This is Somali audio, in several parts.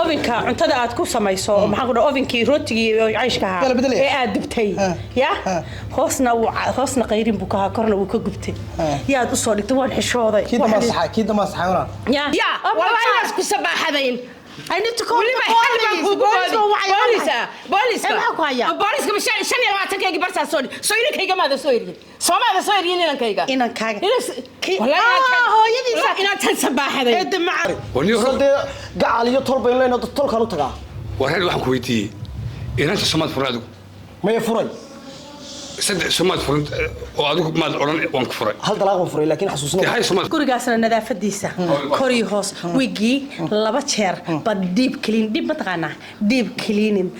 ovenka cuntada aad ku samayso maxaa ku dhaw ovenkii rootigii cayshka ee aad dubtay ya hoosna qayrin buu ka korna uu ka gubtay yaad u soo dhigtay waan xishooday kii dama saxayna ya wallahi isku sabaxadayn I need to call the police. Police كم شن يوم تكيجي برسا سوري سوري كيجا ماذا سوري سما هذا سوري إننا كيجا إننا كيجا والله هو يدي إننا تنسبح هذا يدمع ونيورد قاعد يطول بين لنا تطول كانوا تقع وهل واحد كويتي إننا سمات فرادو ما يفري صدق سمات فرد وأدوك ما الأوران وانك فري هل طلاق فري لكن حسوسنا هاي سمات كوري قاسنا النظافة ديسة كوري هوس ويجي لبتشر بديب كلين ديب متقنا ديب كلين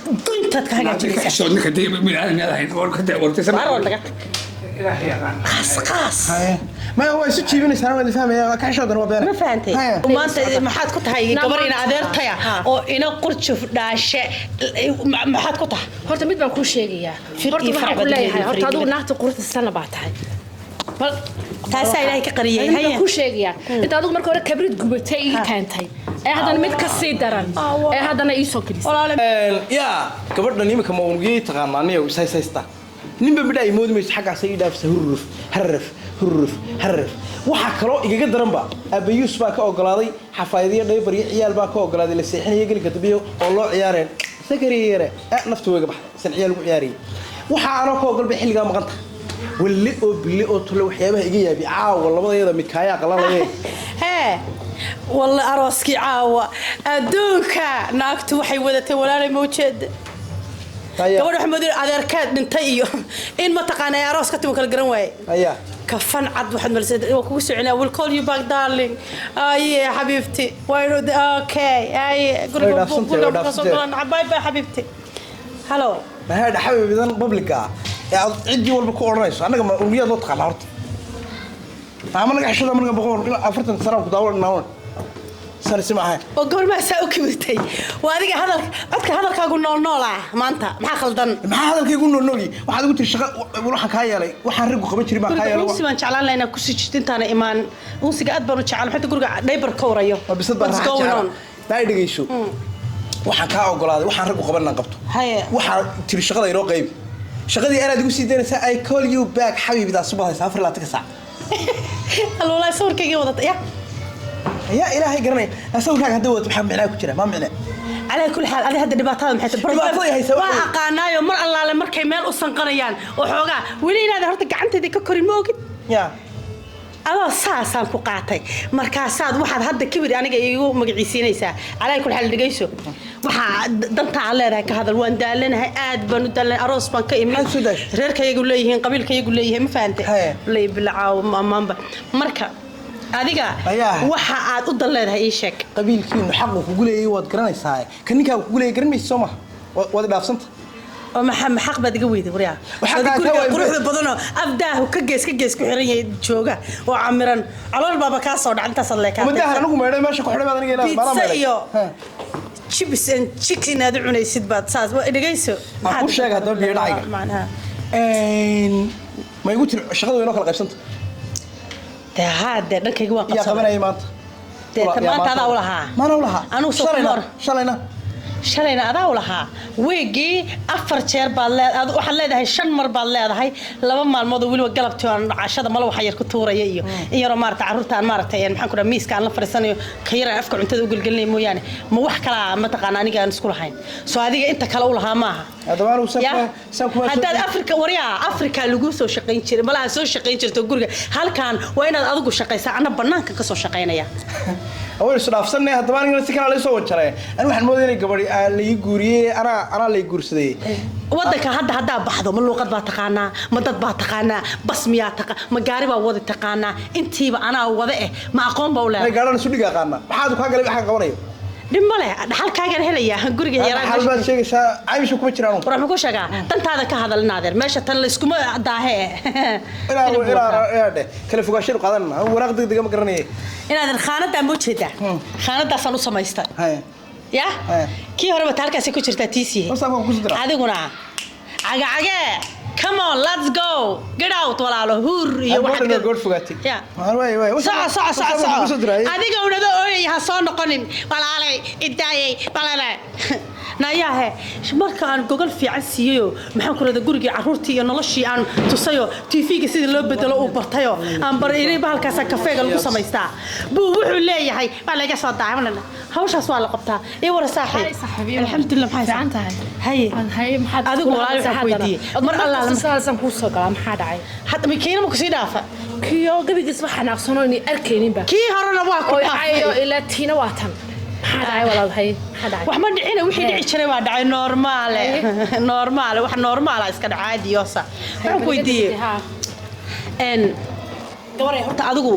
كنت تكهجا جلسة شو إنك ديب من أنا هذا هين ورك تسمع قاس ما هو يسوي شيء من السنة اللي فاهم كان شو ضرب بيننا ما فهمتي وما أنت ما حد كنت هاي قبرين عذرتها أو إنا قرط شوف داش ما حد كنت هرت ميت بنكون شيء هرت ما حد كله هاي هرت هذا نحت قرط السنة بعدها تاسع إلهي كقرية هاي بنكون شيء أنت هذا مركو كبرت قبتي كانت هاي هذا ميت كسيدران هذا أنا يسوق يا كبرنا نيمك موجي تغنانية وسايستا نيم بدأ يمود مش حاجة سيدة في هرف waxa kale oo iga daran ba abayus baa ka ogolaaday xafaayadiyo dhaybar iyo ciyaal baa ka ogolaaday la seexin iyo galka dabiyo oo loo ciyaareen sakariyeere naftu way gabax san ciyaal ugu ciyaariyay waxa aan ka ogolbay xilliga maqanta wali oo bili oo tolo waxyaabaha iga yaabi caawa labadayada mikaaya qalalay والله أروسكي عاوة أدوكا ناكتو وحي وذاتي ولا لي موجد قبل محمد أذكر من تيو إن ما تقنا يا راس كتبوا كل جرنواي كفن عد واحد مرسد وكوس عنا we'll call you back darling يا حبيبتي وين أوكي أي قول باي باي حبيبتي هلو هذا حبيبي إذا بابليكا عندي ولا بكون رئيس أنا كمان أمية نطق على الأرض عملنا عشرة من بقول أفرت سنة كداول ناون صار سمعها وقبل ما سأو كبرتي وهذا هذا أذكر هذا كأقول نول ما أنت ما خلدن ما هذا كيقول نولي واحد قلت الشغل وروح كهاي لي وحرقه خبيت ما كهاي لي وسمان شعلان لنا كوسي أنا إيمان وسي قاعد بنو شعلان حتى قول نيبر كوريو بس ده لا يدقي شو waxaan ka ogolaaday waxaan rag u qabanna qabto waxa tir shaqada iro qayb shaqadii aad ugu sii deynaysa I call you back xabiibida subaxay safar la taga saac والله صور كي وضعت يا إلهي قرني أسوي هذا دوت محمد معنا كتير ما معنا على كل حال هذا الدبات هذا محيط وقعنا يوم مر الله لمر كمال أصلا قريان وحوجا ولينا هذا هرتك عنت ذيك كوري موجود يا أنا ساسان فقعتي مركزات واحد هذا كبر أنا جاي يقول مقعسين يسا على كل حال دقيسو واحد دنت على ذاك هذا الوان دالنا هاد بنو دالنا أروس بان كيمين غير كي يقول ليه قبيل كي يقول ليه ما فهمت ليه بالعاو ما مركب adiga waxa aad u daleedahay ii sheeg qabiilkiinu xaq uu ku guleeyay waad garanaysaa kaninka ku guleeyay garanaysaa Soomaa wada dhaafsanta oo maxam xaq baad iga weeday wariya waxa quruxda badan oo afdaahu ka gees ku xiran yahay jooga oo camiran calool baaba ka soo dhacinta sadleekaa madaha anigu meeday meesha ku xiran baad aniga ilaa bala meeday chips and chicken aad cunaysid baad saas dhageyso maxaa ku sheegay hadaba biyo dhacay macnaha ma igu tir shaqadu inoo kala qaybsanta هذا دنك يقوى قصة. يا خبرنا أي مات. ما أنت هذا ولها. ما أنا ولها. أنا وصلنا. شلينا هذا ولها. ويجي أفر شير بالله هذا وحلا ده شن مر بالله هذا هاي لما ما الموضوع ويلو قلبت عشان ما لو حير كتورة ييو. يرى مرت عرضت عن مرت يعني محن كنا ميس كان لفر سنة خير أفكر أنت تقول قلني مو يعني مو وحكلا ما تقاناني كان نسكول هاي. سو هذه أنت كلا ولها معها. هذا ما هو سبب. هذا أفريقيا وريا أفريقيا لجوسو شقين شير بلا سو شقين شير تقول هل كان وين أذوق شقين أنا بنانك كسو شقين يا. أول سؤال أفسرنا هذا ما نقول سكان على سوى شراء أنا واحد موديني قبل اللي يجوري أنا اللي يجورسدي ودك هذا بحضه من لغة باتقانا مدد باتقانا بس مياتق مجاربة وضع تقانا أنتي أنا وضعه ما أقوم بولا أنا قارن سودي قانا حادو كاجل بحاجة قريب دمبله حال كاجل هليا قرقي يا راجل حال بس شيء عايش وكم تشرانو روح مكو شجع تنت هذا كهذا النادر ماشي تنلسكم داهي إلا ده كله فوق الشيء قادنا هو رقد دقيقة ما قرنيه إن هذا الخانة تنبوش هدا خانة تصلوا سمايستان يا كي هرب تارك سكوت شرطة تيسي هذا قنا عجا come on let's go get out walaalo huur iyo waxaad goor fogaatay ya saca adiga unada ooyay ha soo noqonin walaalay idaayay balala naayahe marka aan gogol fiican siiyo maxaan ku radaa guriga caruurtii iyo noloshii aan tusayo TV-ga sida loo bedelo u bartayo aan bar inay bahalkaas kafeega lagu samaystaa buu wuxuu leeyahay baa laga soo daawanana hawshaas waa la qabtaa ee war saaxiib alxamdulillah maxay fiican tahay hay maxaad adigu walaal waxa weydiiyay mar allah saasan ku soo galaa maxaa dhacay hadda mikiina ma ku sii dhaafa kiyo gabigiis waxa naaqsano inay arkeeninba kii horena waa ku dhaafay ilaa tiina waa tan maxaa walaalhay wax ma dhicina wixii dhici jiray waa dhacay normal wax normal ah iska dhacaadiyoosa waxaan ku weydiiyay gabar ay horta adigu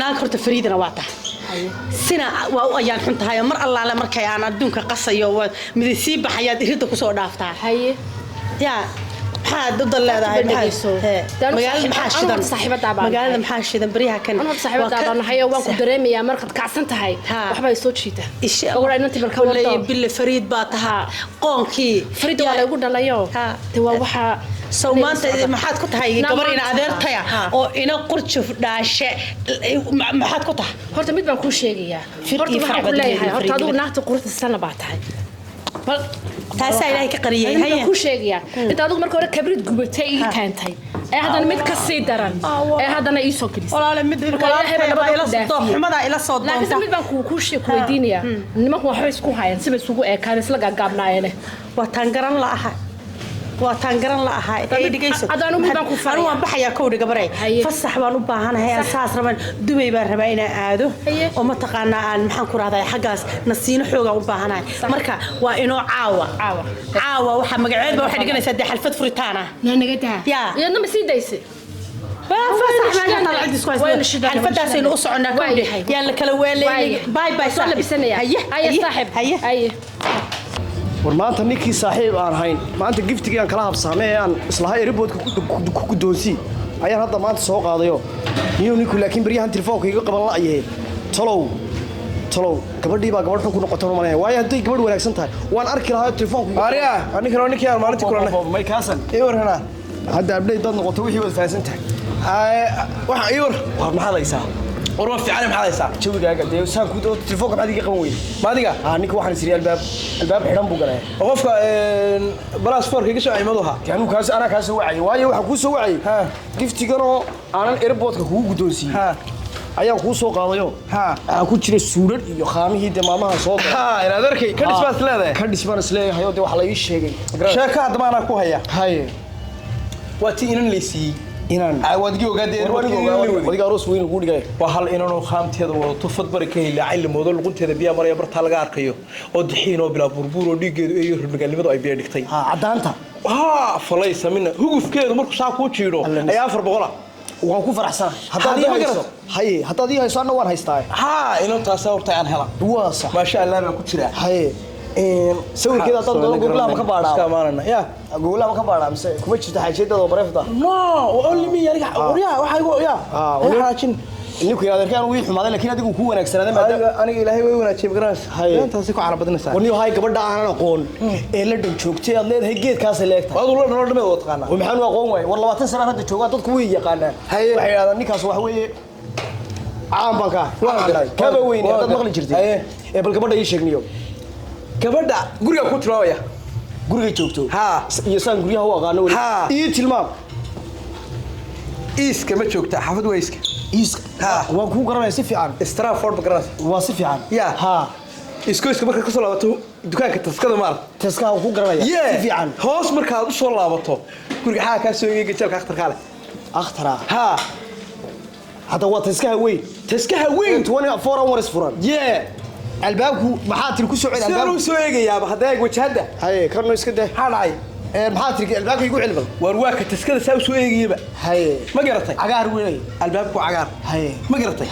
naag horta fariidana waa tahay sina waa u ayaan xun tahay mar allaale markay aan adduunka qasayo mid sii baxayaad irida ku soo dhaaftaa haye yaa maxaad u daleedahay magaalada maxaa shidan bariyaha kan saaxiibada nahay waan ku dareemayaa markaad kacsan tahay waxba ay soo jiita gabadha inta barka wado bil fariid baa tahay qoonkii fariid waa lagu dhalayo waa waxa sawmaanta maxaad ku tahay gabar ina adeertaya oo ina qurjuf dhaashe maxaad ku tahay horta mid baan ku sheegayaa horta waxaan ku leeyahay horta adigu naagta quruxda sana baa tahay taas ay ka qariyay haye ku sheegaya inta adigu marka hore kabrid gubatay ii keentay ee hadana mid ka sii daran ee hadana ii soo gelisay walaal mid xumada ila soo doonta laakiin mid baan ku weydiinaya nimanku waxay isku hayaan sida isugu eekaan isla gaagabnaayeen waa tangaran la aha waa tangaran la aha ee dhigayso adanu mid baan ku faray waan baxaya kowdhi gabaray fasax baan u baahanahay asaas raban Dubai baan rabaa inaan aado oo ma taqaana aan maxaan ku raadaya xagaas nasiino xooga u baahanahay marka waa inoo caawa waxa magaceed waxa dhiganaysa xalfad furitaana naga daa iyadna ma sii daysay fasax ma ka talcid isku hayso xalfadaas inuu u soconaa kowdhi yaa la kala weelay bye soo labisanaya haye saaxiib haye war maanta ninkii saaxiib aan hayn maanta giftiga aan kala habsaamay aan islahay airport-ka ku gudoonsi ayaan hadda maanta soo qaadayo ninku laakiin bariyahan telefoonka iga qaban la ayahay talow gabadhii baa gabadh xun ku noqotay malayna waayo haday gabadh wanaagsan tahay waan arki lahaa telefoonka ariya ninkii aan maalintii kulanay may kaasan warhana hadda abdhay dad noqoto wixii wad faahsan tahay waxa war maxaad haysaa warma fiican maxaad haysaa jawigaaga dee saan ku doodo telefoonka maxaad iga qaban weyday maadiga ninka waxaan isiri albaab xidhan buu galay qofka balaas forka iga soo ciimaduha yaanu kaas ana kaas wacay waayo waxa ku soo wacay giftigano aanan airport-ka kugu gudoonsiyay ayaan ku soo qaadayo ku jira suurad iyo qaamihii maamaha soo ila adeerkay ka dhisbaas leedahay ka dhisbaas leeyahay oo wax la ii sheegay sheeka hadda maana ku haya haye waati inan leysii inaan wadigi ogaadeen wadiga aroos weyn ugu dhigay waa hal inanu qaamteeda wadato fadbari ka helay moodo luqunteeda biya maraya barta laga arkayo oo dixiin oo bila burbur oo dhigeedu iyo magaalnimadu ay biya dhigtay cadaanta falay samina hugufkeedu markuu saa ku jiiro ayaa 400 waan ku faraxsanahay haddaad ii hayso anna waan haystaa inuu taas horta aan hela waa sax ma sha Allah baan ku jira sawirkeeda dad Google ma ka baadhaa iska maarana Google ma ka baadhaa mise kuma jirto xaajada oo bareefda only me yariga waxa igu xaajin ninku adeerkaan uu xumaaday laakiin adigu ku wanaagsanaaday aniga ilaahay way wanaajiyay magaras intaas ku carab badnaysaa wani hay gabadha aan aqoon ee la dhow joogtay aad leedahay geedkaas leegtay waad la dhameed oo taqaana maxaan u aqoon waay war 20 sano hadda jooga dadku way yaqaanaan waxay yiraahdaan ninkaas wax weeye caan banka waa galay kaba weyn dad maqli jirtay bal gabadha ii sheegniyo gabadha guriga ku tilaawaya guriga joogto iyo saan guriyaha u aqaano wali ii tilmaam iska ma joogta xafad wayska waan ku garanay si fiican Stratford garanay waa si fiican iska marka ka soo laabato dukaanka taskada maar taskaha ku garanay si fiican hoos marka aad u soo laabato guriga xaa ka soo eegay jeelka akhtarka leh hada waa taskaha weyn 24 hours furan albaabku maxaa tir ku soo celin albaabku soo eegayaaba haday wajhada karno iska dah halay maxaa tir albaabku igu cilbal war waa ka taskada saa soo eegayaba ma garatay cagaar weey albaabku cagaar ma garatay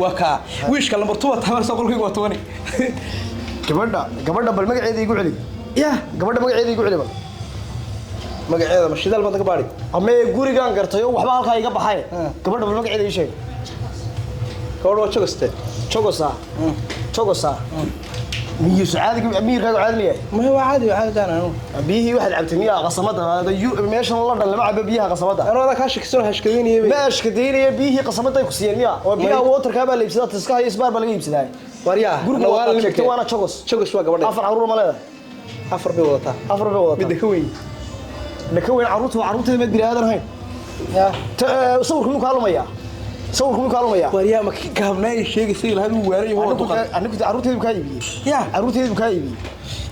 waa ka wiishka lambar 2 tabar soo qolkayga waa 20 gabadha bal magaceeda igu celi gabadha magaceeda igu celi bal magaceeda ma shidaal baad ka baari ama gurigan gartayo waxba halka iga baxay gabadha bal magaceeda ii sheeg gabadha waa jogoste jogosa مية سعادة أمير كانوا عادي ما هو عادي عادي أنا بيه واحد عبد مياه قصمتها هذا ماشي الله اللي معه بيها قصمتها أنا هذا كاشك سر هشكديني ما أشكديني بيه قصمتها يكسير مياه وبيها ووتر كابل اللي بسيطة تسكاه يسبار بلقي بسيطة ورياه قول نوال لك وانا شغس واقع أفر عروض ماله أفر بيوضتها بدكوي لكوين عروضه ما أدري هذا هاي يا صوركم كلهم يا صوركم كلهم يا ورياه ما كهمنا الشيء يصير هذا واري هو أنا كنت عروضه بكايبي يا عروضه بكايبي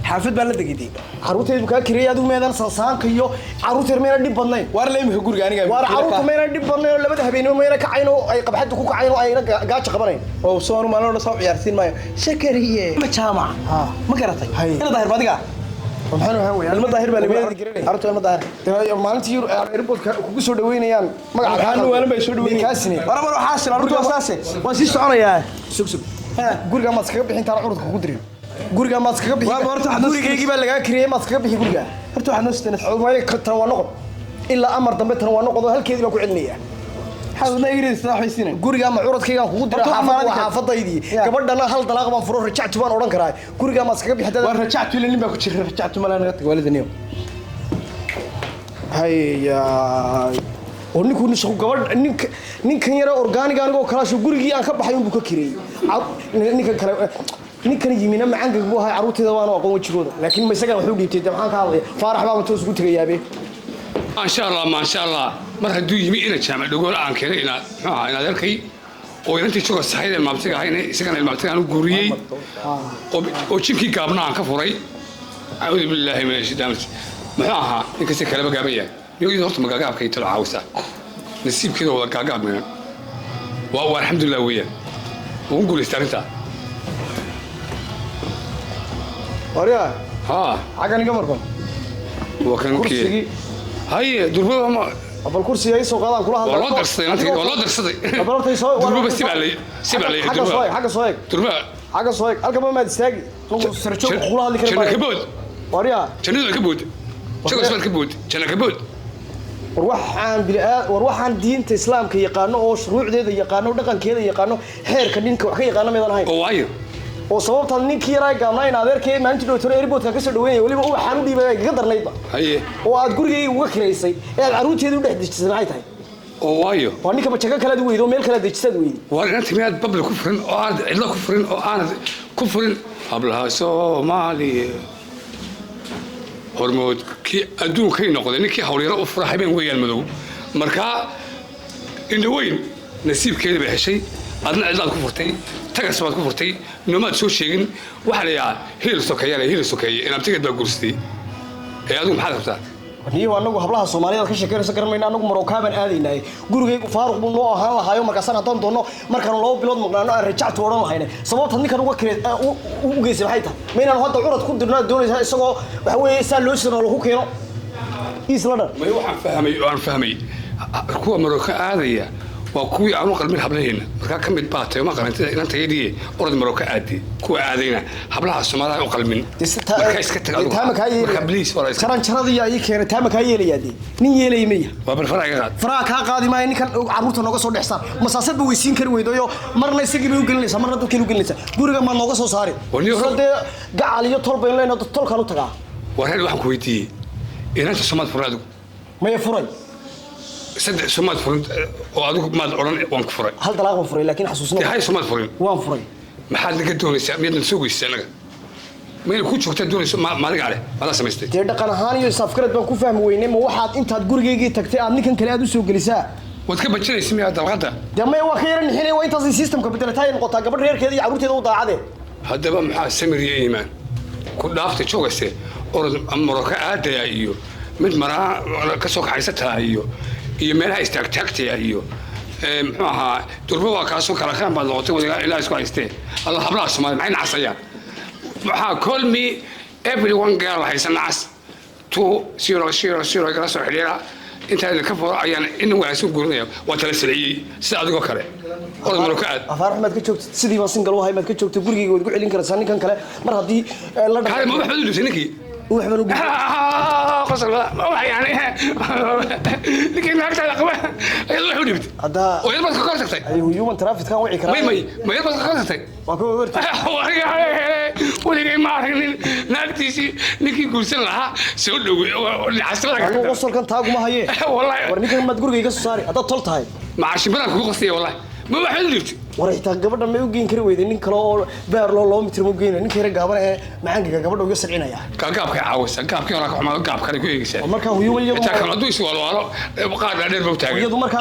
حافظ بالله دقيقتين عروضه بكاي كريه هذا ميدان صان كيو عروضه مينا دي بدنين war la imika guriga aniga war عروضه مينا دي بدنين labada habeenimo meyna ka cayno ay qabxad ku kacayno ayna gaajo qabanayn oo soo maalmo soo ciyaartiin maayo shakariye ma jaamac ma garatay ina daahir badiga waxaan ahaan weeyaan ilma daahir baa la arto ilma daahir maalintii airport kugu soo dhaweynayaan magaca waxaan weelan bay soo dhaweynayaan kaasine war waxaas arto asaase waan si soconayaa sug guriga ma iskaga bixin taan curudka kugu dirin guriga ma iskaga bixin gurigeygii baa laga kiriyay ma iskaga bixin guriga horta waxaad noosteen way ka tan waa noqon ilaa amar dambe tan waa noqdo halkeedii baa ku celinaya xawdna igriis saaxiisina guriga ma curadkayga kugu dira xaafadaydii gabadhana hal dalaaq baan furo rajactu baan oran karaa guriga ma iskaga bixin war rajactu ilaa nin baa ku jiray rajactu malaana naga tag waalidaniyo hayya oo ninku nisku gabadh ninkan yara organic anigoo kala soo gurigii aan ka baxay uu ka kireeyay ninkan kale ninkan yimina macaanka buu ahay caruurteeda waan aqoon wajigooda laakiin ma isaga wuxuu dhiibtay maxaan ka hadlay faarax baa intuu isku tagayaabe ما شاء الله mar hadduu yimi ina jaamac dhagool aan keenay inaad arkay oo inantii jooga saxayda ilmaabtiga ahayna isagana ilmaabtiga aan u guuriyey oo jinkii gaabna aan ka furay acuudu billaahi min ashaytaan muxuu ahaa ninkasta kaleba gaaban yahay iyadoo horta magaagaabka ay talo caawisa nasiibkeeda wada gaagaab minan waa alxamdulilah weeyaan ugu guulaystay arrintaa waryaa xaggan iga markan waa kan kursigii هاي دربوبة ما أبغى الكرسي هاي سوق هذا كلها والله درستي والله درستي دربوبة سيب علي حاجة صايق حاجة صايق دربوبة حاجة صايق أركب ما تستاجي سرتشوف كلها اللي كنا كبود وريا كنا كبود شو اسمه كبود كنا كبود وروح عن دين الإسلام كي يقانو أو شروع ذي يقانو دقن كذا يقانو حير كدين كي يقانو ميدان هاي أوه oo sababta ninkii raay gaamnaa in adeerkay maanta doctor airport ka soo dhaweeyay waliba uu xanuun dhiibay iga darnaydba haye oo aad gurigay uga kireysay ee caruurteedu u dhex dejisay maxay tahay oo waayo waa ninka bajaga kala weeydo meel kala dejisad weeydo waa inta miyaad babla ku furin oo aad cidla ku furin oo aan ku furin hablaha Soomaaliya hormood ki adduunka ay noqday ninkii hawliyada u fura habeen weeyaan madow marka inda weyn nasiibkeeda bay heshay adna cidlaad ku furtay tagas baad ku furtay noomaad soo sheegin waxa la yaa heel sokeeye in abtigeed baa guurstay ee adigu maxaad rabtaa niyo anagu hablaha Soomaaliyeed ka sheekeynaysa garmayna anagu Marookaan aadaynay gurigaygu Faaruq buu noo ahaan lahayo markaas aan doon doono markaan loo bilood maqnaano aan rajactu oran lahayna sababta ninkan uga kireey u geysay maxay tahay meynaan hadda curad ku dirnaa doonaysa isagoo waxa weeye saa loo soo lagu keeno isla dhan ma waxaan fahmay kuwa Marookaan aadaya waa kuwii aanu qalmin hablaheena markaa ka mid baatay ma qarantida inaan tayadii orod Marooka aadi kuwa aadayna hablaha Soomaaliya u qalmin markaa iska tagay markaa bliis wala iska jaranjaradii ay keenay taama ka yeelayaadi nin yeelay meeya waa bar faraa ka qaadi maayo ninkan caruurta nooga soo dhexsan masaasad buu weysiin kari weydo marna isagii bay u gelinaysaa marna dadkii u gelinaysaa guriga ma nooga soo saari hadee gacal iyo tolba in leeyno tolkan u tagaa wareer waxaan ku weydiiyey inanta Soomaaliya furaadu ma furay saddex Soomaaliya furin oo adigu maad oran waan ku furay hal dalaaq furay laakiin xasuusna hay Soomaaliya furin waan furay maxaad laga doonaysaa miyaad soo geysay anaga meel ku joogta doonayso maaliga ale wala samaystay tii dhaqan ahaan iyo safkarad baan ku fahmi weynay ma waxaad intaad gurigeygii tagtay aad ninkan kale aad u soo gelisaa wad ka bajinaysaa miyaad dalqada damay waa ka yaran xilay waa intaas systemka bedelatay noqotaa gabadh reerkeeda iyo caruurteeda u daacade haddaba maxaa samiriye iimaan ku dhaaftay joogayse orod Marooka aadaya iyo mid maraa ka soo kaxaysata iyo meelaha istaagtaagtay iyo muxuu ahaa durba waa kaasoo kala kaan baad noqotay wadiga ilaa isku haystee allah hablaha Soomaaliya maxay nacasayaan waxaa call me everyone girl haysan nacas 200 kala soo xiriira inta ka furo ayaan in wanaagsan guurinaya waa tala salciyey sida adigoo kale orod Marooka aad afaar maxaad ka joogtay sidii baan single wahay maad ka joogtay gurigeyga waad ku celin kartaa ninkan kale mar haddii la dhaxay ma waxaad u dhigtay ninkii وحبنا نقول قصر ما يعني لكن هكذا قوي يلا حبيبي هذا ويلبس كرتك ايوه يوم ترافيك كان وعي كرا ما يلبس كرتك واكو ورت weligay ma aragnin naagtiisii ninkii guursan lahaa soo dhowey anigu qosolkan taaguma haye wallahi war ninkan maad guriga iga soo saari haddaad tol tahay macaashibadaan kugu qastaya wallahi ma waxaad dhibtay war xitaa gabadha ma u geyn kari weyday nin kale oo beer loo 2 mitir ma geynay ninka yar gaaban ee macaanka gabadha uga sarcinaya gaabka caawisa gaabkii hore ka xumaado gaab kale ku eegaysaa marka huyo waliyo inta kale haduu is walwalo qaad dheer buu taagay iyadu marka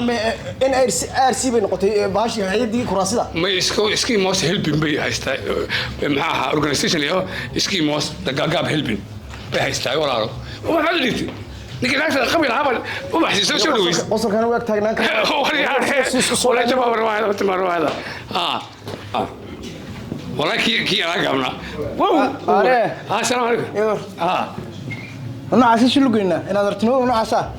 NRC bay noqotay baashi hay'adii kuraasida ma iskii moos helping bay haystaa maxaa organization iyo iskii moos gaab helping bay haystaa walaalo waxaad dhibtay ninka naagta qabiil habal uma xisiiso soo dhaweys qosolkan waa taagnaan ولا جماعة رواية تمر رواية والله كي أنا قامنا السلام عليكم أنا عايز شو لقينا أنا درتناه أنا عسى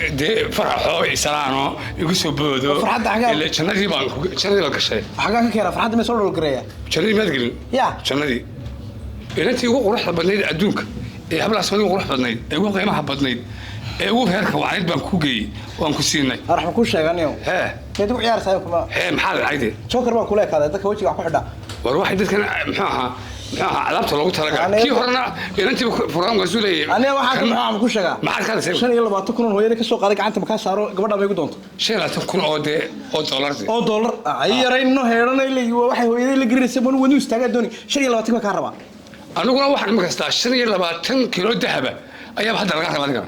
دي فرحوا إسرانو يقصوا بودو فرحت حاجة اللي شنادي بانكو شنادي بالكشري حاجة كيرا فرحت ما يصير القرية شنادي ما تقولين يا شنادي إذا أنت يقول روح بدنيد أدونك هبل أسمعني يقول روح بدنيد يقول قيمة بدنيد ugu heerka wacid baan ku geeyay waan ku siinay arxan ku sheeganayo meedu ciyaar saayku ma maxaa dhacay joker baan kula kaaday dadka wajiga ku xidha war waxa dadkan maxaa alaabta loogu talagalay kii horena inantii furaan gasuulay aniga waxaan ku sheegaa maxaa ka shan 25 kun hooyada ka soo qaaday gacanta ma ka saaro gabadha ma igu doonto 25 kun oo dollar ay yarayno heeranay leeyahay waxay hooyada la gelinaysaa baan wadu istaaga dooni 25 ma ka rabaa aniguna waxaan ma kastaa 25 kilo dahaba ayaa hadda laga rabaa adiga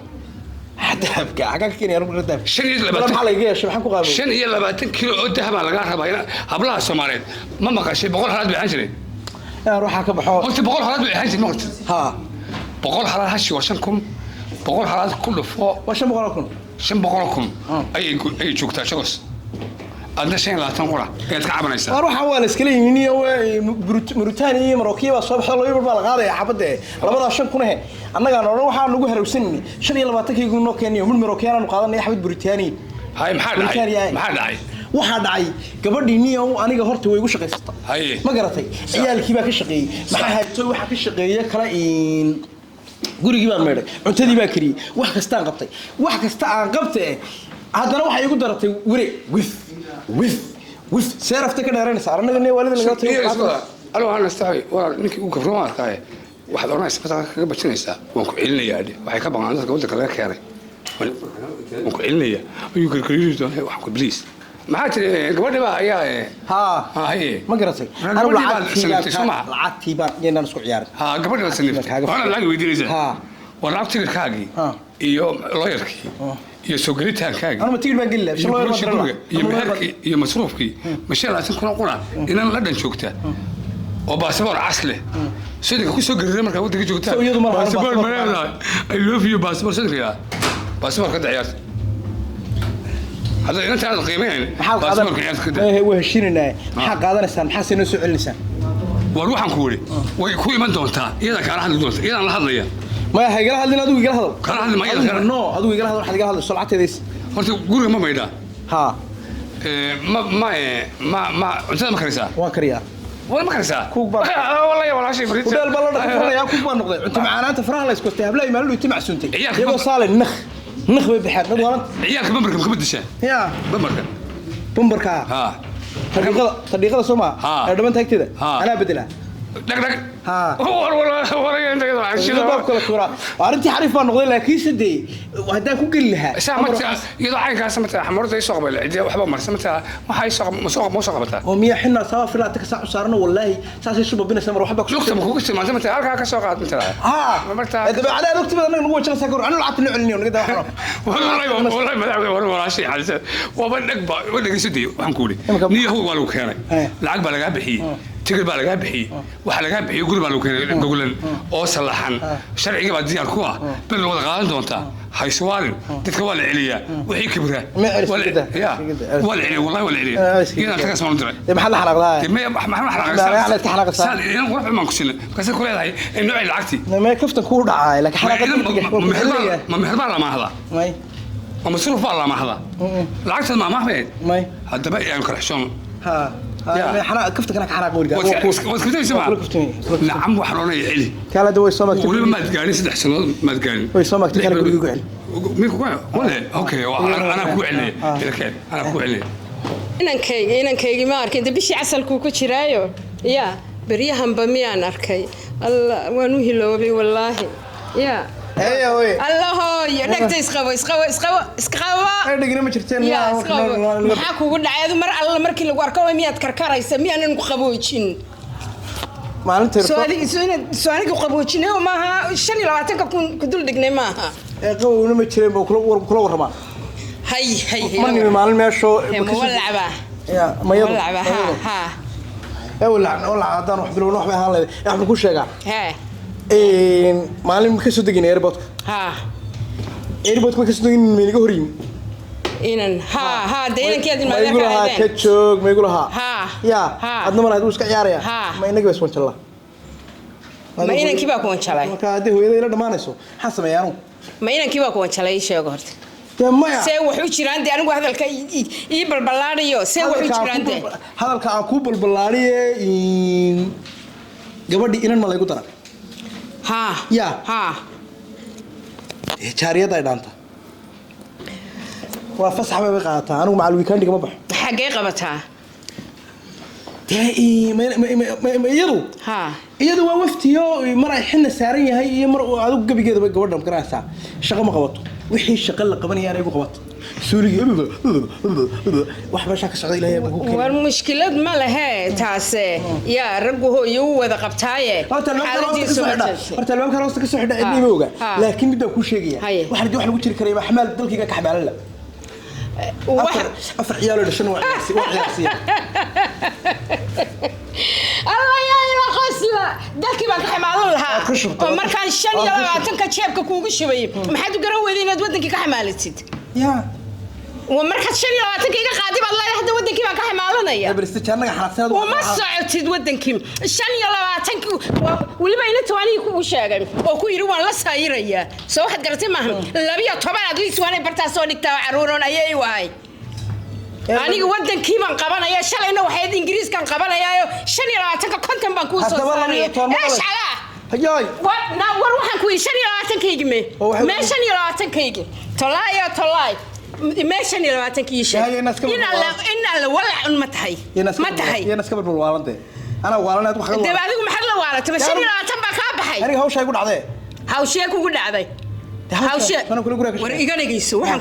دهبك عقاك كيني أروح للدهب شن يلبس ما حلاقي إيش محن كقابل شن يلبس كيلو الدهب على جارها باينا هبلها السوماليين ما مقاش بقول حالات بيعنشري يا روح حكى بحور قلت بقول حالات بيعنشري ما قلت ها بقول حالات هشي وشنكم بقول حالات كله فوق وشن بقولكم شن بقولكم أي شوك تشوس أنا شيء لا تنقله قلت كعبنا يسا أروح حوالي سكليني موريتانيا مروكية الصبح الله يبرد بالغالي حبده لما عشان كونه أنا قاعد أروح على نجوه روسني شنو يلا بتكي يقول نوكينيا من مروكيا أنا قاعد نحبد بريطاني هاي محل عاي واحد عاي قبل نيو أنا قهرت ويقول شقي ستا هاي ما قرأتي عيال كيبا كشقي ما هتسوي واحد كشقي كلاين gurigii baan meeray cuntadii baa kariye wax kasta aan qabtay haddana waxa igu daratay wari wif seerafta ka dheeranaysa arnaga waalida laga tago alo aan astaay waa ninkii uu gafro ma arkay waxaad oranaysaa fataa kaga bajinaysaa waan ku celinayaa waxay ka baqaan dadka waddanka laga keenay waan ku celinayaa ayuu gargariyo wax ku please maxaa tiri gabadha baa ayaa haye ma garatay anigu lacagtii baan inaan isku ciyaarin gabadha la sanifay waxaan lacag weydiinaysaa waa lacagtii kaagii iyo lawyerkii iyo soo gelitaankaagii أنا ما تيجي ما أقول لك شو لوير مدري iyo meherkii iyo masruufkii mashaariicdan kuna qura inaan la dhan joogta oo baasaboor casle sidii ku soo gariiray markaa waddanka joogta baasaboor mareedaa I love you baasaboor sidii baasaboor ka ciyaar هذا أنت هذا قيمين باسبورك عيادك ده هو هشيننا حق هذا نسان حاسس إنه سؤال نسان وروح نقولي ويكوي من دونتا إذا كان أحد دونتا إذا الله هذا ما هيقال هذا هذا ويقال هذا كان هذا ما يقال نو هذا ويقال هذا واحد يقال هذا السرعة تديس قلت قولي ما يدا ها ما أنت ما كريسا وكريا ولا ما كريسا كوك بار والله يا والله شيء فريد وده البلد كله يا كوك بار نقطة أنت معنا أنت فرح لا يسكت هبلا يملوا يتمع سنتي يبغى صال النخ بحر نقول عيالك بمرك مخبدشة يا بمرك ها طريقة سوما ها دم أنت كده أنا بدلها دق ها ولا أنت كده عشان باب كل كورة وأنت عارف أنا نقول لك كيس دي وهذا كلها سامت يضع عينك سامت حمرت يسوق بالعدي وحبا مر سامت ما حي يسوق ما سوق بتاع ومية حنا سوا في راتك ساعة صارنا والله ساعة يشوف بينا سمر وحبك لقطة مخوكس ما سامت هالك كسوقات مثلا إذا على لقطة أنا نقول شو سكر أنا لعبت نعلني ولا كده حرام والله ما لعب ولا شيء حالس وبنك ولا جسدي وحنقولي نيه هو قالوا كان العقبة لقى بحي تقل بالك بحي وحلقة بحي يقول بالك يقولن أو صلحن شرعي بعد زيار كوا بل ولا غالد وانتا هاي سوالف تتكوال عليا وحي كبره ولا يا ولا عليا والله ولا عليا كذا تكاس ما ندري محل حلق لا محل حلق لا يعني تحلق سال أنا غرف ما كسلنا بس كل هذا النوع العكسي ما كفت كود عاي لك حلقة ما مهربان لا ما هذا ماي ومصروف والله ما هذا العكس ما فين ماي هذا بقى يعني كرحشون ها حنا كفتك أنا حنا قول قال وكفتني سمع نعم وحروني يعلي كلا دوي سمك ولما ما تقالي سدح سنوات ما تقالي وي سمك تكلا قول قال مين كوع ولا أوكي أنا كوع عليه إذا كان أنا كوع عليه إنك ما أركي أنت بشي عسل كوكو شرايو يا بريهم بميان أركي الله وانوه لوبي والله يا ايه وي الله يا دكتور اسقوا دغنا ما jirteen maxaa kugu dhacay mar alla markii lagu arko miyaad karkaraysa miyaanan ku qaboojin maalinta su'aaliga qaboojin ma aha 25 ku dul dhignay ma aha ee qabowna ma jireen baa kula warama hay marni maalin meesho walacba ya ma yado walacba ha wala hadaan wax bilowna wax bay ahaan leeyahay waxaan ku sheegaa ha maalin ka soo degin airport ka soo degin meeliga horin inan ha deelankeedii ma leeyahay ma ka joog ma igu lahaa ya adna ma lahayd iska ciyaaraya ma inaga bas wanjala ma inankii baa ku wanjalay marka hadii hooyada ila dhamaanayso maxaa sameeyaan ma inankii baa ku wanjalay sheego horta maya see wuxuu jiraan de anigu hadalka ii balbalaariyo see wuxuu jiraan de hadalka aan ku balbalaariye gabadhi inan ma laygu daray ya jaariyada ay dhaanta waa fasax bay qaataa anigu macal weekendiga ma baxo xagee qabataa iyadu waa waftiyo mar ay xilna saaran yahay iyo mar adigu gabigeeda gabadha garanaysaa shaqo ma qabato wixii shaqo la qabanaya ay ugu qabato suuliga wax ba shaqo socday ilaahay buu keenay war mushkilad ma laha taase ya raggu hooyo wada qabtaaye horta albaabka hoosta ka soo xidhay cidii ooga laakiin mid ku sheegaya waxa lagu jiri karay xamaal dalkiga ka xamaalan la afar ciyaalo dhashan waa ciyaarsiya الله يا إلى خصلة ذاك بقى حمالون لها ومركان شن يلا عتنك شيبك كوجو شوي ما حد يقرأ ودينا ودنك كحمالتيد يا ومركان شن يلا عتنك قاعد الله يحد ودنك بقى حمالنا يا برستيجانا حراسات وما صعدت ودنك شن يلا عتنك واللي بينه تواني وشاقم وكويرو ولا سايريا سو حد قرأتي معهم لا بيا طبعا أدوي سواني برتاسونك تا عرورون أيه واي aniga wadankii baan qabanaya shalayna waxaad ingiriis kan qabanayaayo 25 konton baan ku soo saaray shala hayoy war waxaan ku 25 kaygi me 25 kaygi tolay me 25 kiisha in alla walac ma tahay yana iska balwaalante ana waalanaad wax ka adigu maxad la waalata 25 baa ka baxay aniga hawshay ku dhacday hawshay kugu dhacday hawshe war iga dhageyso waxaan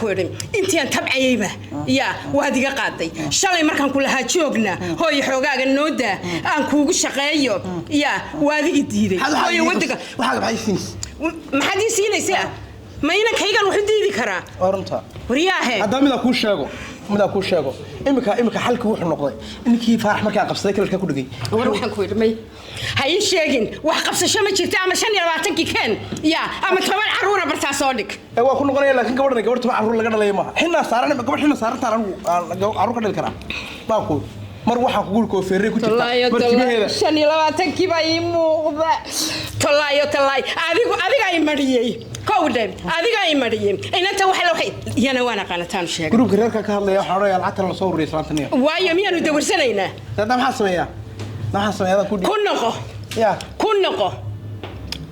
ku yiri intii aan tabcayayba ya waad iga qaaday shalay markaan ku lahaa joogna hooy xoogaaga nooda aan kuugu shaqeeyo ya waad iga diiday hooy wadiga waxa baxaysiis maxaad ii siinaysaa ma ina kaygan wuxuu diidi karaa orunta wariyaahe hadda mid ku sheego imika xalku wuxuu noqday inkii farax markaa qabsaday kalalka ku dhigay war waxaan ku yiri may hay sheegin wax qabsasho ma jirto ama 25 keen ya ama 10 caruur barta soo dhig waa ku noqonaya laakiin gabadhan 10 caruur laga dhalay ma xina saaran gabadh xina saaran taan caruur ka dhali kara baa ku mar waxa ku gulko feeray ku jirta markiibaheeda 25 baa ii muuqda tolay adiga ay mariyay kowdan adiga ay mariyay inta waxa la waxay yana wana qanataan sheeg group reerka ka hadlaya waxa oranaya lacagta la soo uriyay salaantaniya waayo miyaanu dawarsanayna dad maxaa sameeyaa ku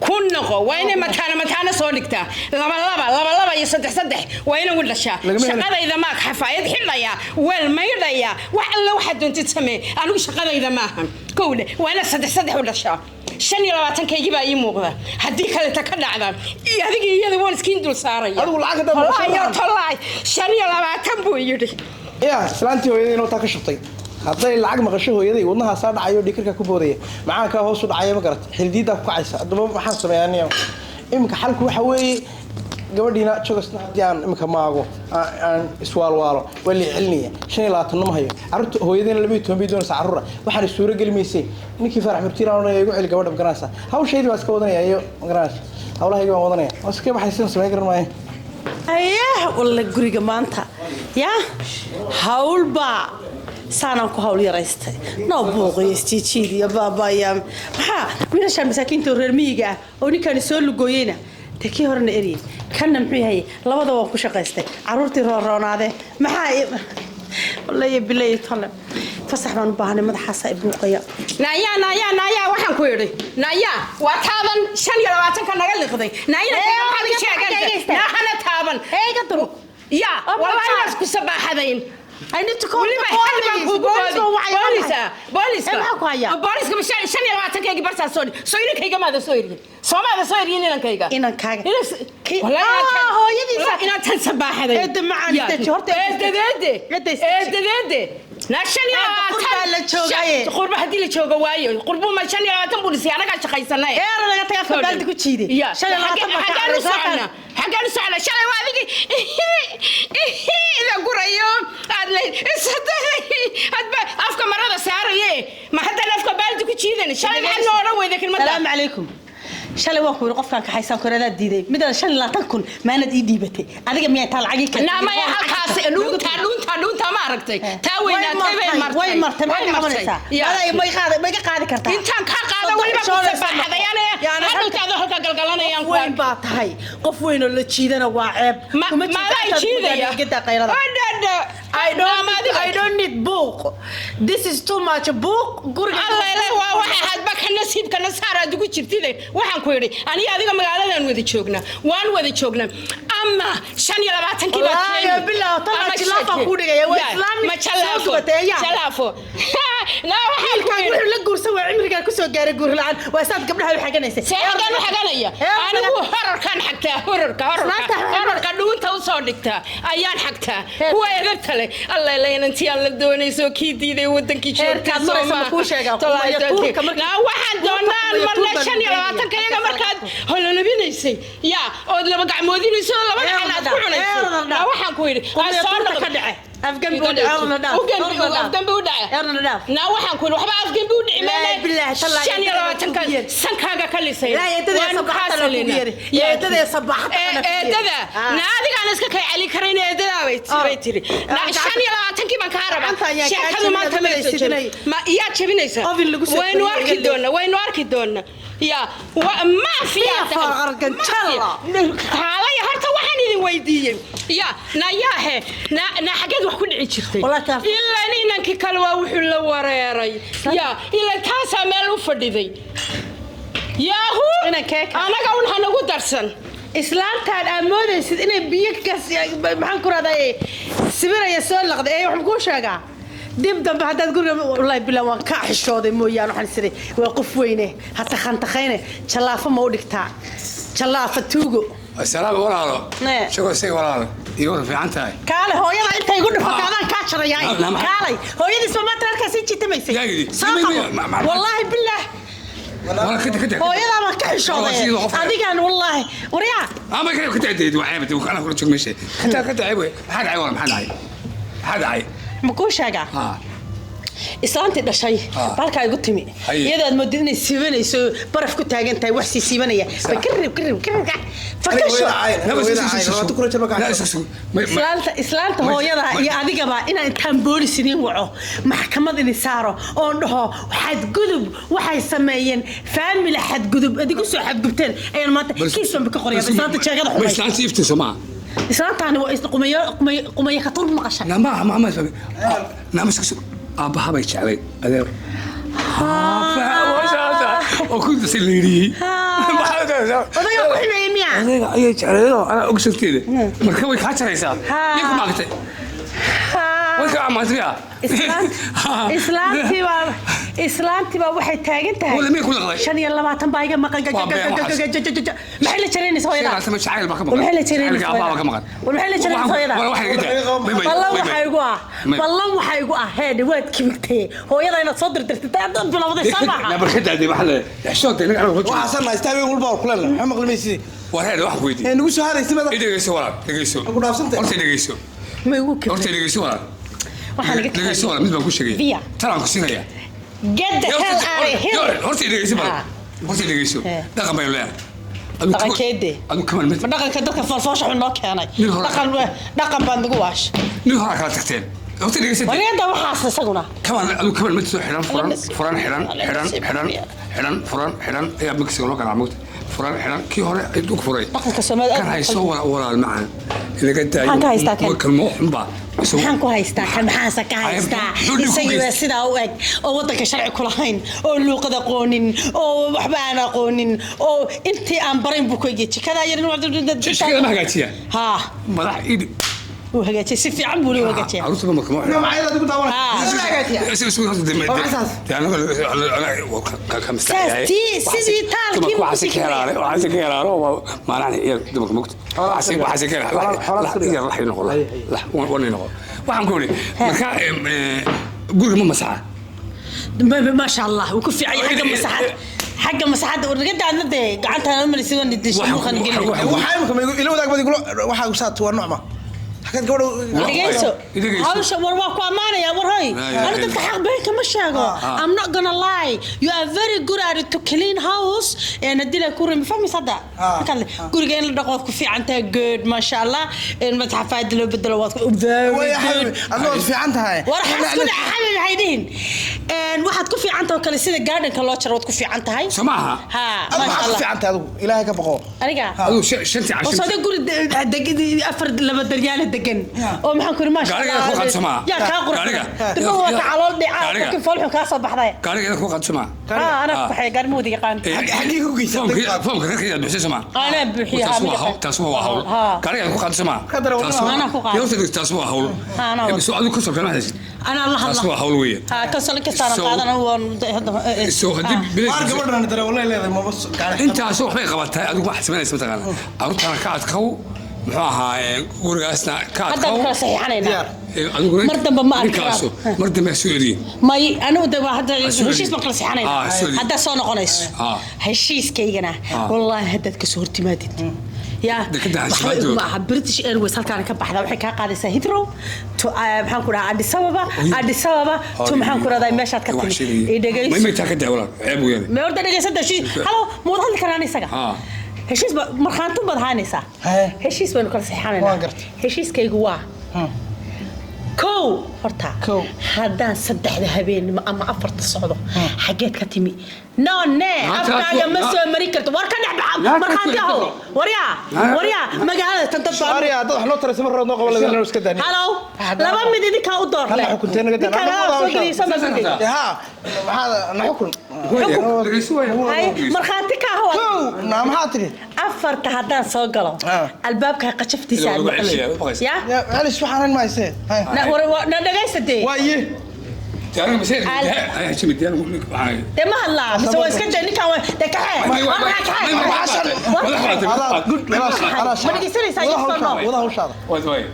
kun noqo waa inay mataana soo dhigtaa laba iyo saddex waa inay u dhashaa shaqadayda ma xafaayad xidhaya weel maydhaya wax alla waxa doontid samee anigu shaqadayda ma ahan kowle waa inay saddex u dhashaa 25 kaygi baa ii muuqda hadii kale ta ka dhacda adiga iyada waan iskiin dul saaraya adigu lacag hadda tolay 25 buu yiri ya salaantii hooyadii inuu ta ka shubtay hadday lacag maqasho hooyaday wadnaha saa dhacayo dhikarka ku boodaya macaan ka hoos u dhacay ma garat xildiida ku kacaysa adaba waxaan sameeyaa imka xalku waxa weeye gabadhiina joogasta hadii aan imka maago aan iswaalwaalo wali cilniya 25 ma hayo arrinta hooyadeen 12 doon saarura waxaan suura galmeysay ninkii farax murtiiraan oo igu cil gabadha garanaysa hawsheedii waa iska wadanaya iyo garanaysa hawlahayga waan wadanaya waska baxaysan sameey garan maayo walla guriga maanta ya hawlba سانا كهول يرستي نبوغ يستيجيد يا بابا يا ها ويش المساكين تورميجا وني كان يسول لجوينا تكي هرن إري كان محي هي لبضة وكوش قيسته عرورتي روناده محاي والله يبلي يطلع فصح من بهنا مدحسة ابن قيا نايا وحن كويري نايا وتابن شن يلواتن كان نقل خذي نايا هذا شيء قال نحن تابن إيه قدروا يا والله الناس كسبة حذين I need to call the booliska bishaan 25 barta soo inankayga maada soo yiri Soomaada soo yiri inankayga inankaaga hooyadiisa inaad tan sabaaxday eed macaan inta horta eedadeede naashan la joogaye qurba hadii la joogo waayo qurbu ma 25 booliska anaga shaqaysanay laga tagaa fadaldi ku jiiday 25 حاجة سهلة شلي وادي إذا قرية هذا أفكار مرة سعرية ما حتى الأفكار بالدك تشيلني شلي نحن نورا وإذا كلمة السلام عليكم شلي وقول قفنا كحيسان كرادات ديدي بدل شلي لا تكون ما ندي ديبتي هذا جميع طالعين كده نعم يا هالكاس نون تا ما ركتي تاوينا تبين مرتي وين مرتي ما مرتي هذا ما يقعد كرتا أنت كقاعدة وين بتصبح هذا يعني هذا كذا هالك قلقلنا يا وين باتهاي قف وين اللي تشيدنا واعب ما لا تشيديا I don't need book. This is too much book. الله لا واحد بك نصيب كنا سارة دقوا شفتي waxaan ku yiri aniga adiga magaaladan wada joogna waan wada joogna ama 25 kiiba yaa bilaa tan jilaafa ku dhigay waa islaami ma jalaafo la waxaan ku yiri la guursan waa cimriga ku soo gaaray guur la'aan waa saad gabdhaha u xaganaysa seegan u xaganaya anigu horarkan xagtaa horarka dhuunta u soo dhigta ayaan xagtaa kuwa eega kale allah ilaahintii aan la doonayso kii diiday wadankii joogta ma ku sheegaa waxaan doonaa marna 25 kayaga markaad hololabinaysay ya oo laba gacmoodinayso laba xalaad ku cunayso waxaan ku yiri soo ka dhacay afgan buu dhacay na waxaan ku yiri waxba afgan buu dhicay 25 sankaaga ka lisay eedada sabaxda eedada na adiga aan iska kay cali karayn eedada bay tiri na 25 kii baan ka rabaa sheekadu ma tamaysid ma iya jabinaysa waynu arki doona يا ما فيها فرق جلا هذا يا هرت waxaan idin weydiiyay ya nayahe na xageed wax ku dhici jirtay illa ninanki kale waa wuxuu la wareeray ya ila taasa meel u fadhiday yahu anaga waxaan ugu darsan islaantaan amoodaysid inay biyo gas maxaan ku raday sibiraya soo laqday waxaan ku sheegaa dib dambe hadaad guriga wallahi bilaa waan ka xishooday mooyaan waxaan siray waa qof weyne hata khantaqayne jalaafo ma u dhigtaa jalaafa tuugo السلام وراء شكرا سي وراء يقول في عنتاي كالي هويدا انت يقول فكادان كاشرياي كالي هويدي سو ما تركا سي جيتميسي والله بالله والله كنت هويدا ما كحشوداي اديغان والله وريا ما كنت عديد وعيبتي وكان كنت مشي كنت عيب حد عيب ولا حد عيب مكو شاغا islaantii dhashay balka ay ugu timi iyadaad moodinay siibanayso baraf ku taagan tahay wax siibanaya islaanta hooyada iyo adigaba inaan intaan boolisidin waco maxkamad idin saaro oo dhaho xadgudub waxay sameeyeen family xadgudub adigu soo xadgubteen ayaan maanta kiisan ka qoraya islaanta jeegada xumay islaanta iftiso ma islaantaani waa qumayo ka tur maqashay ma أباها بيشعلي أدير وكنت سليري وضيع وحنا يميع أنا أي شعلي أنا أقصد كده مركبي كاتر يسار يكون ما قلت وين عم أدريها إسلامتي بقى واحد تاجنتها ولا مين كل غلاش شان يلا ما تنبايق ما محل تشريني سويدا أنا مش عارف بقى محل تشريني سويدا والمحل تشريني سويدا ولا واحد كده والله وحيقوا هذا واد كبرتي هو يلا أنا صدر ترتاح ضد ولا وضع سبعة لا بركض هذه محل حشوت هناك على وجهه وحصلنا يستوي والباور كلنا حمق الميسي وهذا واحد ويدي نقول هذا يستمر يدقيسوا ولا يدقيسوا أقول أبسنت أنت يدقيسوا ما يقول كده أنت يدقيسوا ولا waxaan laga tagay soo mid baan ku sheegay talaan ku siinaya get the hell out of here horta dhegeyso dhaqan bay leeyahay dhaqankeede adu kaman mid dhaqanka dadka falfoosha xun noo keenay dhaqan baan ugu waash nin hore kala tagteen horta dhegeyso wariida waxaas isaguna kaman mid soo xiran furan ayaa migsiga loo kala camuud furan xiran kii hore ay dug furay dhaqanka Soomaaliyeed kan hayso walaal macaan laga daayo kalmo xunba waxaan ku haystaa kan maxaasa ka haystaa isaga sida u eg oo wadanka sharci ku lahayn oo luuqada qoonin oo waxba aan aqoonin oo intii aan barin buu ku jikada yarin jikada ma hagaajiya ha madax idib وهجتي سيفي عم بقول وهجتي عروس ما كمان انا معايا اديك دعوه سيدي تالكي وحاسك يا ما يعني دمك مقت وحاسك يا راح ينقل لا وانا نقول waxaan ku wari marka guriga ma masaxa ما شاء الله وكفي حق مساحات ورقد عندنا قعدتها انا من سوين الدش مخن قلي waxaa imka ma ilo wadaag bad waxa u saat war nucma حكيت دقيقة هاوش ورواك أمانة يا ورهاي أنا دك حق بيك مش شاقة I'm not gonna lie you are very good at to clean house يعني أدينا كوري مفهمي صدق كوري جاين لدقوف كفي عنتها good ما شاء الله المتحف فايد له بدلوات very good أنا في عنتها ورح أسكت حبيبي هيدين واحد كفي عنتها وكل سنة جاردن كلوتشر وتكفي عنتها هاي سمعها ها ما شاء الله في عنتها إلهي كبقو أنا قا شنتي عشان وصدق قول دق أفرد لما الدريال دقن أو محن كل ماشي قاريك فوق سماع يا كاقر تبغى تعالوا دعاء لكن فلح كاسة بحذايا قاريك فوق سماع أنا بحي قال مودي قان حقيقة كويس فوق كذا بس سماع أنا بحيها تسمع هول قاريك فوق سماع أنا فوق يوصل تسمع هول أنا سؤال كسر كلام هذا أنا الله تسمع هول ويا كسر كسر قادنا هو سو هدي قبلنا ندري والله لا ما بص أنت سوق بيق قبلتها أدوك واحد سمعني اسمه تقال أروح أنا قاعد خو محاها ورقاسنا كات خو هذا صحيح علينا أدوك مرتب ما أعرف مرتب ما سوري ماي أنا وده هذا هشيس ما قلص علينا هذا صون قنيس هشيس كيجنا والله هدت كسورتي ما دت يا مع بريتش ايرويز halkaan ka baxda waxay ka qaadaysaa Heathrow to maxaan ku dhahaa Addis Ababa to maxaan ku dhahay meeshaad ka timid ee dhageyso ma taa ka dawla ceeb weyn ma orda dhageysada shi halo ma wada hadli karaan isaga heshiis marxaantu badhaanaysa heshiis baynu kala saxanayna heshiiskaygu waa كو فرتا هذا صدق ذهبين أما أفرت الصعدة حاجات كتمي نو أفكار مسوا أمريكا وركن نعم مرخان جاهو وريا ما جهاز تنتظر وريا ضح نطر سمر نوق ولا ذا نوس كداني هلو لا ما بدي ذيك أودور هلا كنت أنا قدام ها هذا نحكم مرخانتك هو نعم هاتري أفرت هذا صقله الباب كقشفتي سال يا معلش وحنا ما يصير لا نجلس دي وايه أنا مسير هاي شو بدي أنا أقول لك هاي ده ما هلا بس هو إسكت جاني كمان ده كحيل ما نجي سري سايس فرنا وضع وشاطر وضعي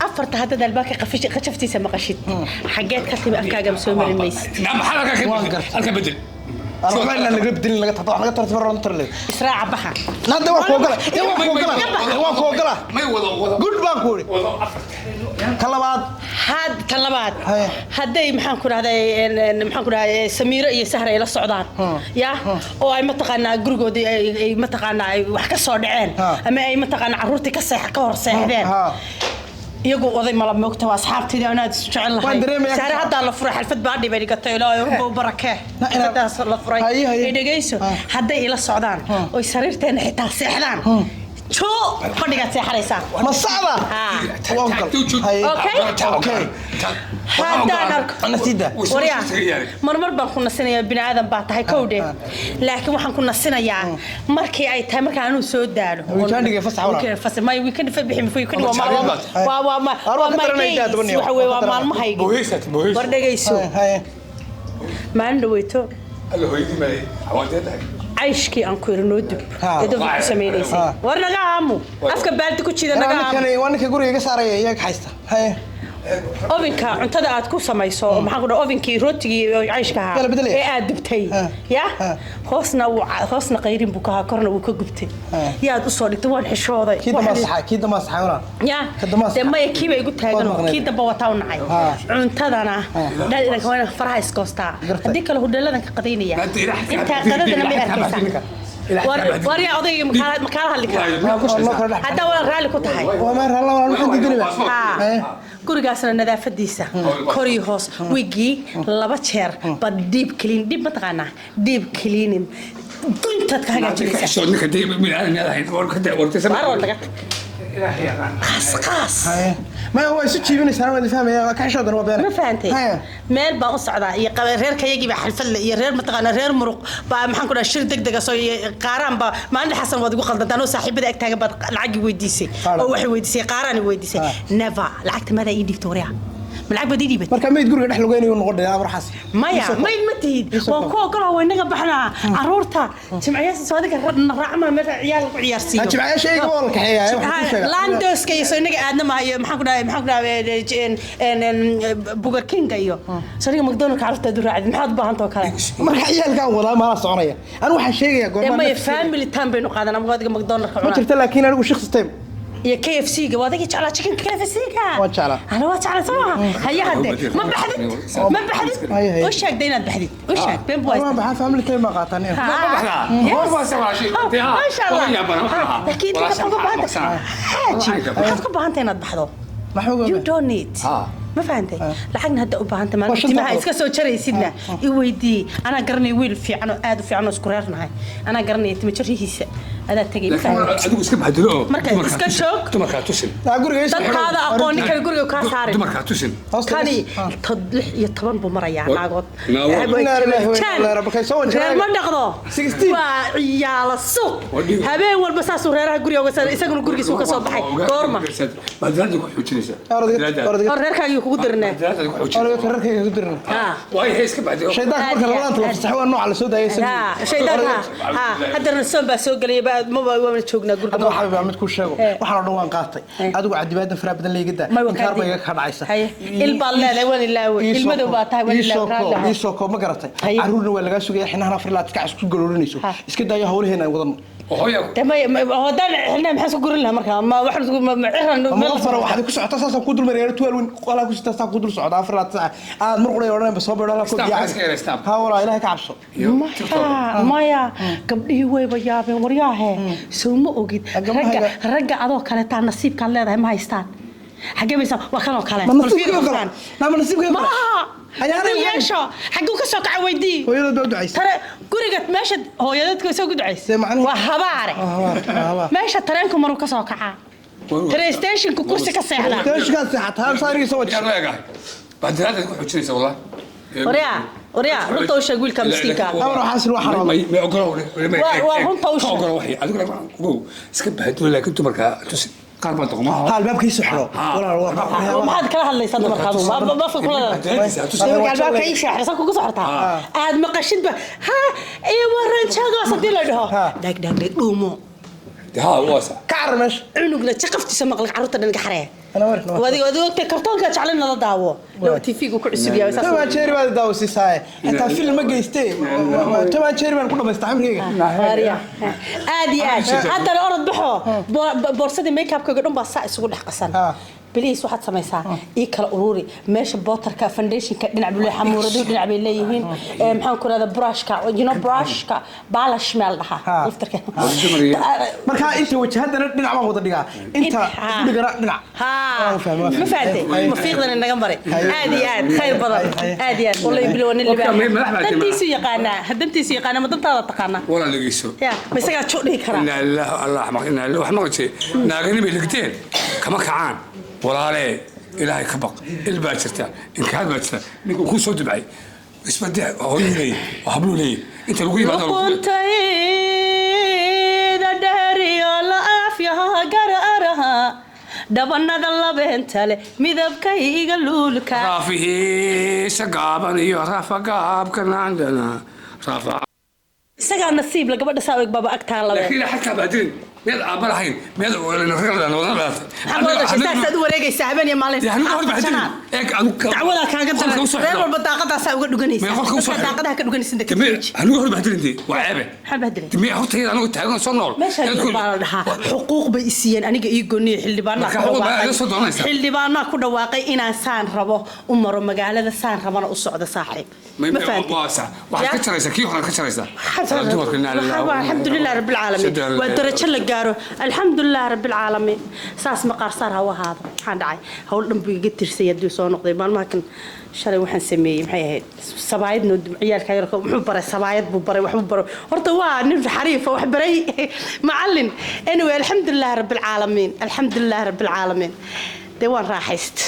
أفرت هذا الباقي قشفتي سما قشيت حاجات كتب أفكار مسوي من الميس نعم حلقة كده بدل أنا ما اللي قربت اللي قطع أنا قطعت مرة نطر لي إسراع بحر لا ده وقوقلة وقوقلة ما يوضع قول باكوري كلابات كلابات هذا محن كنا هذا محن كنا سميرة يسهر إلى السعودان يا أو أي متقنا جروجودي أي متقنا وحكي صادعين أما أي متقنا عروتي كسح كور سحبين يجو وضي ملاب مكتوب أصحابتي أنا تشعل لها سعر هذا الفرح الفت بعدي بيجي قتيل لا يربو بركة هذا الفرح يدقيسو هذا إلى السعودان ويسريرتين حتى سحلان شو خليك تسحريسا مصعبة أوكي هذا أنا سيدا وريا مرمر بكون السنة بني آدم بعد هاي كودة لكن وحن كنا السنة يعني مركي أي تام كانوا سود دارو ويكند فسح ولا ويكند فسح ما ويكند فبيحم في ويكند وما وما ما هيجي برد جيسو ما عنده ويتو اللي هو يجي ماي حوادث عايشكي أنكو يرنودب يدوب سمينيسي ورنا عمو أفكر بالتكو تشيد أنا كان وأنا كجوري يجسار ياك حيسته هاي أوفنكا أنت ده أتكو سمايسو ما حقول أوفنكي روتي عايشكها إيه أدبتي يا خاصنا قيرين بكها كرنا وكجبتي يا أصولي توان حشوضة كده ما صح ولا يا دم يكيب يقول تاجر كده بواتاون عاي أنت ده أنا ده إذا كمان فرح إسكوستا هديك له هدول لنا كقدينية أنت قدرنا ما وريا قضية مكانها اللي كان هذا ولا رالي كنت هاي وما رالله ولا محد يدري بقى gurigaasna nadaafadiisa kori hoos wigi laba jeer bad deep clean deep ma taqaana deep cleaning dunta ka hagaajinaysa soo ninka deep min aan yahay war ka wartay baro laga قص ما هو يسوي من سنة ما فاهم يا كعشة ده وبينا ما فهمتي meel baan u socdaa iyo reerkayagii baa xalfad iyo reer mataqaana reer muruq baa maxaan ku dhahay shir degdeg ah soo qaaraan baa maalin xasan wad igu qaldantaan oo saaxiibada ag taagan baad lacag weydiisay oo wax weydiisay qaaraan weydiisay never lacagta mada ii dhigtooriya malacag bad ii dhibay marka mayd guriga dhex lugeynayo noqday amar xas maya mayd ma tihid waan ku ogolaa way naga baxnaa caruurta jimciyaas soo adiga raacma meel ciyaal ku ciyaarsiiyo jimciyaas shayga wal ka xeeyaa wax ku sheega landoska iyo soo inaga aadna maayo maxaan ku dhahay Burger King iyo sariga McDonald's carruurta du raacid maxaad u baahan tahay kale marka ciyaalkan wadaa ma la soconaya anu waxaan sheegaya goorma ma family time baynu qaadanaa magadiga McDonald's ka ma jirta laakiin anigu shakhsi time يا KFC قواعدك يجعل chicken KFC كا وجعله أنا وجعله صراحة هيا هدي ما بحدد وش هك دينا بحدد وش هك بين بوايس ما بحث عمل تيم ما قاطعني ما سوى شيء ما شاء الله أكيد تبغى بهانت حاجة تبغى بهانت هنا بحضو you don't need ما فهمتي لحقنا هدا وبهانت ما اجتماع اسكا سو جري سيدنا يويدي انا قرني ويل في عنو اد في عنو سكريرناhay انا قرني تمجريhiisa ada tagay adigu iska baxdilo marka iska shoog dumarka tusin guriga dadkaada aqoon kale guriga ka saaray dumarka tusin kani tadlix iyo 10 buu marayaa naagood ma dhaqdo 16 waa ciyaala suuq habeen walba saasuu reeraha guriga uga saaray isaguna gurigiisa uu ka soo baxay goorma badraad ku xujinaysa reerkaaga kugu dirnaa reerkaaga ku dirnaa way iska baxdilo shaydaanka marka labadaan la fasaxay waa nooc la soo daayay shaydaanka haddana soo baa soo galay ما بقى جوجنا قرب هذا حبيب عمد كل شيء وحنا نوان قاطي هذا قاعد يبادن فرا بدن لي قدا كار ما يكحد عيسى البالله لا وين لا المدو باتا وين لا يسوق ما قرتي عرورنا ولا laga sugay xinaha afrilaad ka isku galorinayso iska dayo hawlaheena wadan هذا احنا ما حسوا قرن لها مركها ما واحد ما فر واحد ku socota saasan ku dul mareeyo tuwalwin wala ku socota ku dul socda afrilaad saac aad mar qulay oranay soo beedala ku diyaar ha wala ilaahay ka cabso maya gabdhii way bayaabeen waryaahe soo ma ogid ragga adoo kale taa nasiibka leedahay ma haystaan xageeysa waa kan oo kale ma nasiibka ma ayaana yeesho xaguu ka soo kacay weydii hooyada ducaysa tare guriga meesha hooyadadku soo ducaysa waa habaare meesha tareenku maru ka soo kacaa PlayStation ku kursi ka seexda PlayStation ka seexda hal saariga soo wajah badraad ku xujinaysa wallahi وريا runta u sheeg wiilka miskiinka amar waxaas loo xaraamay ma ogolo waa runta u sheeg ogolo waxay adigu go iska baxdo laakiin dumarka tusi qaar baa doqmo hal baabkiisu xiro walaal ما حد كره hadlaysan dumarkaadu ma fa kula albaabka ay shaaxsan kugu soo xirtaa aad maqashid ba ha ee waran jaaga sadii la dhaho dag dhuumo ها واسع كعرمش عنقنا تقفتي مقلك عروتنا دنق حريه انا ورثنا ودي كرتونك جعلنا لا داو لو تي في ku cusub yahay tama jeeri baad daawsiisay inta film ma geystay tama jeeri baan ku dhameystay amriga aadi hadda la orod baxo boorsadii make up ka dhan baa saa isugu dhax qasan بليس واحد سميسا إيكال أوروري ماشي بوتر كا فانديشن كا دين عبد الله حمورة دين عبد الله يهين محن كل هذا براش كا you know براش كا بالاش مال لها يفتر كا مركا أنت وجه هذا دين عم وضع دقة أنت دقة دين ها ما فهمتي مفيقنا إنك جنبري عادي خير بدر عادي والله يبلون اللي بقى هدمتي سيقانا هدمتي سيقانا ما دمت هذا تقانا ولا لقيسو يا بس قاعد شو ليه كرا لا الله حمق إن الله حمق شيء ناقني بلقتين كما كعان ولا إلهي كبق الباجرتا إن كان باجرتا نقول كل صوت بعي بس بدي أقولي وحبلوا لي أنت الوقيت هذا كنت إذا داري الله عافية قرأها دبنا الله بنتله مذبك يقولك رافيه سقابني رافقاب كان عندنا رافع سقى نصيب لك بدي أسوي بابا أكتر الله لكن حتى بعدين ماذا عبرهين ماذا ولا نفرق لنا ولا لا حمود شيء سدوا لقي سحبني مالين يعني نقول بعدين إيك أنا تعودها كان قدر غير البطاقة ساوي دقنيس البطاقة كدقنيس عندك هنقول بعدين دي وعيبة حل بعدين تمي حط هي أنا قلت هذا صنول مش حقوق بيسيان أنا يقولني حل بارنا حل بارنا كده واقع إن إنسان ربه أمر مجال هذا إنسان ربنا أصعد صاحب ما فهمت واسع واحد كتر يسكي واحد كتر يسا الحمد لله رب العالمين ودرج الحمد لله رب العالمين ساس مقار صار هو هذا maxaan dhacay hawl dhan buu iga tirsay hadduu soo noqday maalmaha kan shalay waxaan sameeyey maxay ahayd sabaayad noo ciyaalka yarka muxuu baray sabaayad buu baray waxbuu baray horta waa nin xariif wax baray macallin anyway alxamdulilah rabbil caalamiin dee waan raaxayst